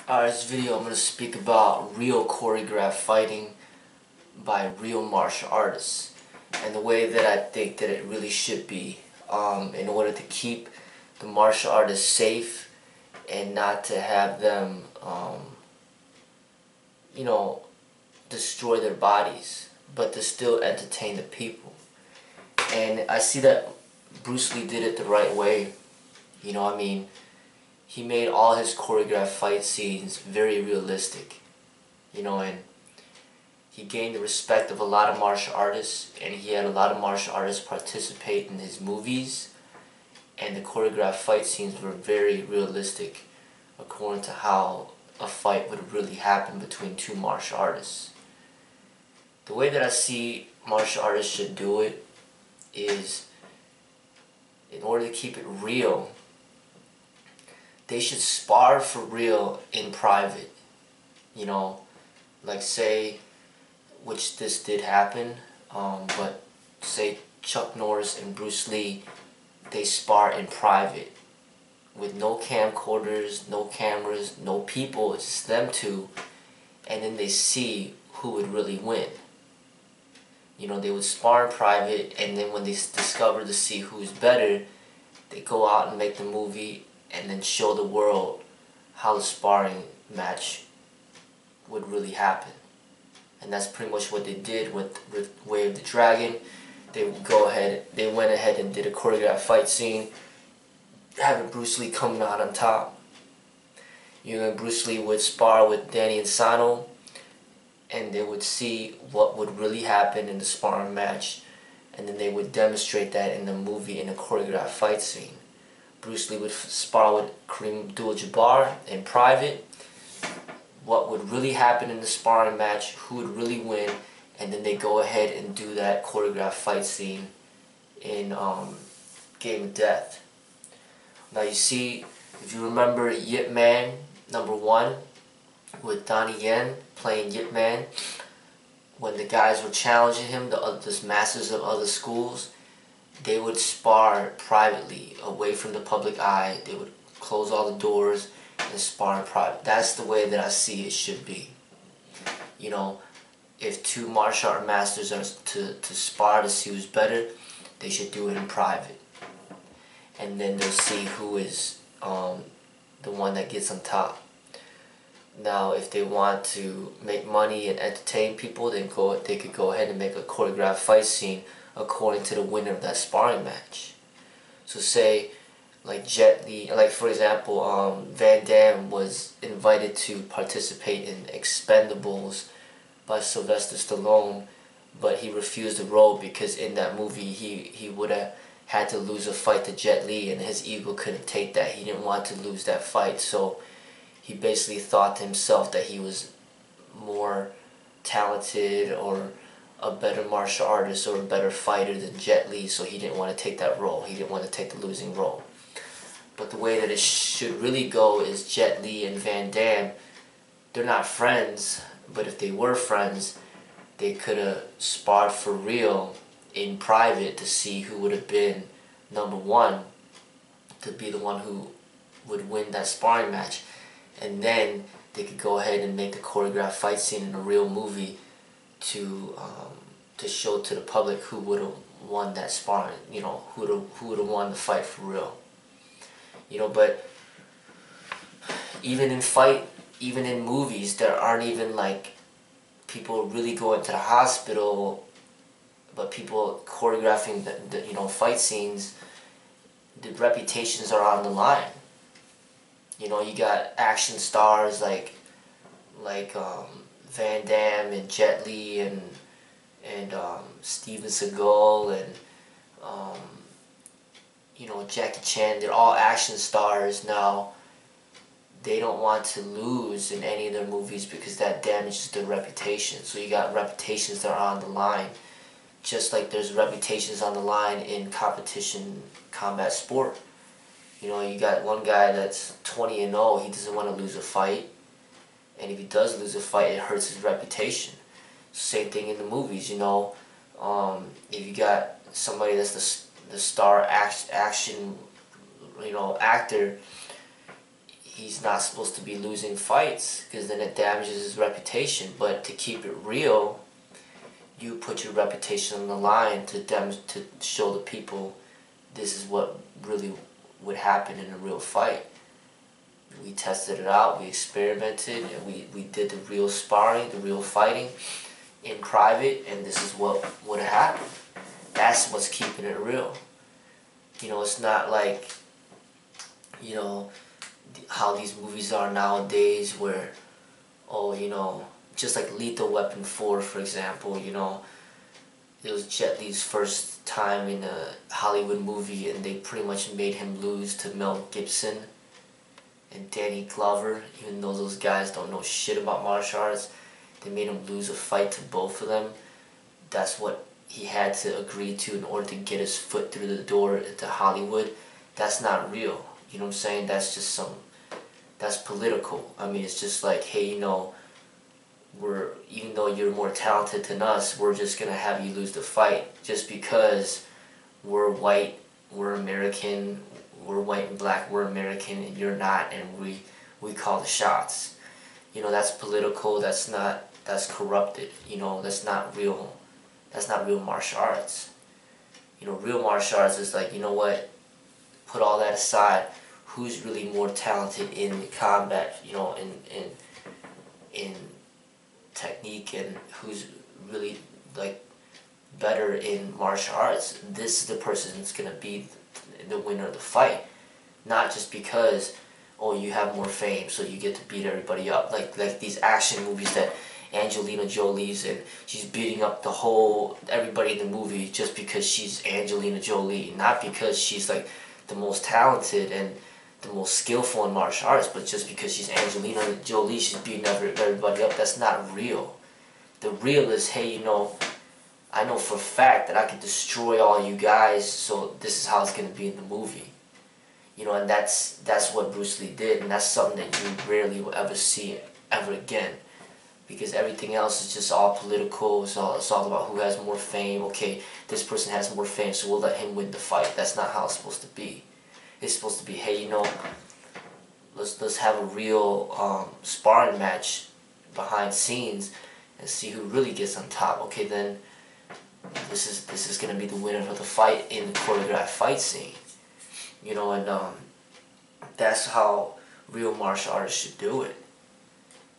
This video I'm going to speak about real choreographed fighting by real martial artists and the way that I think that it really should be in order to keep the martial artists safe and not to have them, destroy their bodies, but to still entertain the people. And I see that Bruce Lee did it the right way. He made all his choreographed fight scenes very realistic, and he gained the respect of a lot of martial artists, and he had a lot of martial artists participate in his movies, and the choreographed fight scenes were very realistic according to how a fight would really happen between two martial artists. The way that I see martial artists should do it is, in order to keep it real, they should spar for real in private. Like say, which this did happen, but say Chuck Norris and Bruce Lee, they spar in private with no camcorders, no cameras, no people, it's just them two, and then they see who would really win. They would spar in private, and then when they discover to see who's better, they go out and make the movie and then show the world how the sparring match would really happen. And that's pretty much what they did with Way of the Dragon. They went ahead and did a choreographed fight scene, having Bruce Lee coming out on top. Bruce Lee would spar with Danny Insano, and they would see what would really happen in the sparring match, and then they would demonstrate that in the movie in a choreographed fight scene. Bruce Lee would spar with Kareem Abdul-Jabbar in private, what would really happen in the sparring match, who would really win, and then they go ahead and do that choreographed fight scene in Game of Death. Now you see, if you remember Yip Man #1 with Donnie Yen playing Yip Man, when the guys were challenging him, the masters of other schools, they would spar privately, away from the public eye. They would close all the doors and spar in private. That's the way that I see it should be. If two martial art masters are to spar to see who's better, they should do it in private. And then they'll see who is the one that gets on top. Now, if they want to make money and entertain people, then they could go ahead and make a choreographed fight scene according to the winner of that sparring match. So say, like Jet Li, like for example, Van Damme was invited to participate in Expendables by Sylvester Stallone, but he refused the role because in that movie he would have had to lose a fight to Jet Li, and his ego couldn't take that. He didn't want to lose that fight, so he basically thought to himself that he was more talented or a better martial artist or a better fighter than Jet Li, so he didn't want to take that role. He didn't want to take the losing role. But the way that it should really go is Jet Li and Van Damme, they're not friends, but if they were friends, they could have sparred for real in private to see who would have been #1 to be the one who would win that sparring match. And then they could go ahead and make the choreographed fight scene in a real movie to show to the public who would have won that sparring, who would have won the fight for real. But even in movies, there aren't even like people really going to the hospital, but people choreographing the fight scenes. The reputations are on the line. You got action stars like Van Damme and Jet Li and Steven Seagal and Jackie Chan. They're all action stars now. They don't want to lose in any of their movies because that damages their reputation. So you got reputations that are on the line, just like there's reputations on the line in competition combat sport. You got one guy that's 20-0, he doesn't want to lose a fight. And if he does lose a fight, it hurts his reputation. Same thing in the movies, if you got somebody that's the star action, actor, he's not supposed to be losing fights because then it damages his reputation. But to keep it real, you put your reputation on the line to show the people this is what really would happen in a real fight. We tested it out, we experimented, and we did the real sparring, the real fighting in private, and this is what would have happened. That's what's keeping it real. You know, it's not like, you know, how these movies are nowadays where, oh, you know, just like Lethal Weapon 4, for example, you know, it was Jet Li's first time in a Hollywood movie and they pretty much made him lose to Mel Gibson and Danny Glover, even though those guys don't know shit about martial arts. They made him lose a fight to both of them. That's what he had to agree to in order to get his foot through the door into Hollywood. That's not real. You know what I'm saying? That's just that's political. I mean, it's just like, hey, you know, even though you're more talented than us, we're just gonna have you lose the fight just because we're white, we're American, we're white and black, we're American, and you're not, and we call the shots. You know, that's political. That's corrupted. You know, that's not real martial arts. You know, real martial arts is like, you know what, put all that aside. Who's really more talented in combat? You know, in technique, and who's really like better in martial arts? This is the person that's gonna be the winner of the fight, not just because, oh, you have more fame, so you get to beat everybody up. Like these action movies that Angelina Jolie's in. She's beating up everybody in the movie just because she's Angelina Jolie, not because she's like the most talented and the most skillful in martial arts, but just because she's Angelina Jolie, she's beating everybody up. That's not real. The real is, hey, you know, I know for a fact that I can destroy all you guys, so this is how it's going to be in the movie. You know, and that's what Bruce Lee did, and that's something that you rarely will ever see ever again. Because everything else is just all political. It's all about who has more fame. Okay, this person has more fame, so we'll let him win the fight. That's not how it's supposed to be. It's supposed to be, hey, you know, let's have a real sparring match behind scenes and see who really gets on top. Okay, then this is gonna be the winner of the fight in the choreographed fight scene. You know, and that's how real martial artists should do it.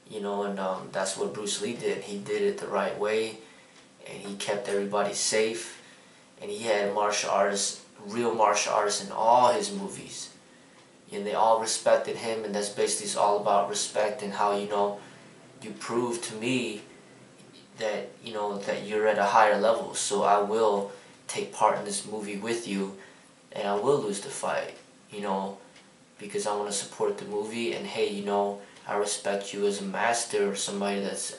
You know, and that's what Bruce Lee did. He did it the right way, and he kept everybody safe, and he had real martial artists in all his movies, and they all respected him, and that's basically all about respect and how, you know, you prove to me that, you know, that you're at a higher level, so I will take part in this movie with you, and I will lose the fight, you know, because I want to support the movie, and hey, you know, I respect you as a master or somebody that's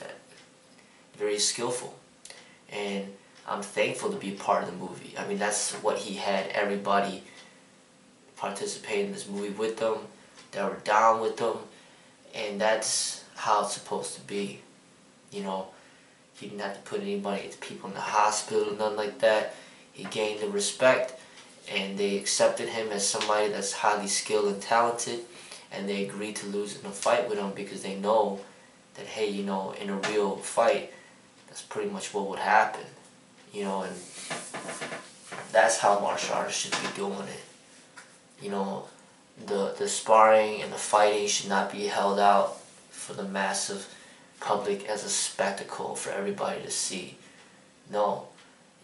very skillful, and I'm thankful to be part of the movie. I mean, that's what he had everybody participate in this movie with them, that were down with them, and that's how it's supposed to be. You know, he didn't have to put people in the hospital, nothing like that. He gained the respect, and they accepted him as somebody that's highly skilled and talented, and they agreed to lose in a fight with him because they know that, hey, you know, in a real fight, that's pretty much what would happen. You know, and that's how martial artists should be doing it. You know, the sparring and the fighting should not be held out for the massive public as a spectacle for everybody to see. No,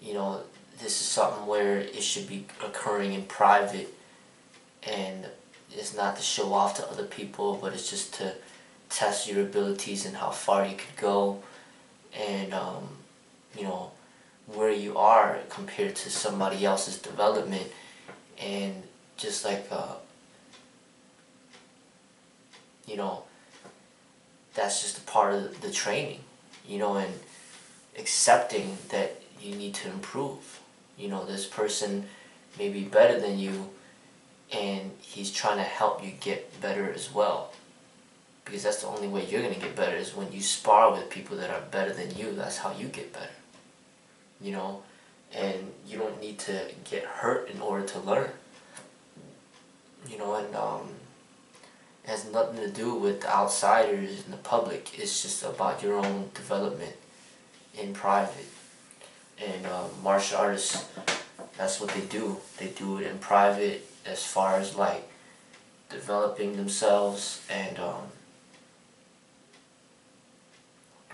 you know, this is something where it should be occurring in private, and it's not to show off to other people, but it's just to test your abilities and how far you could go, and you know, where you are compared to somebody else's development. And just like you know, that's just a part of the training, you know, and accepting that you need to improve. You know, this person may be better than you, and he's trying to help you get better as well. Because that's the only way you're going to get better, is when you spar with people that are better than you. That's how you get better. You know, and you don't need to get hurt in order to learn. You know, and It has nothing to do with the outsiders and the public. It's just about your own development in private. And martial artists, that's what they do. They do it in private as far as like developing themselves and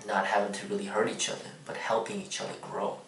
not having to really hurt each other, but helping each other grow.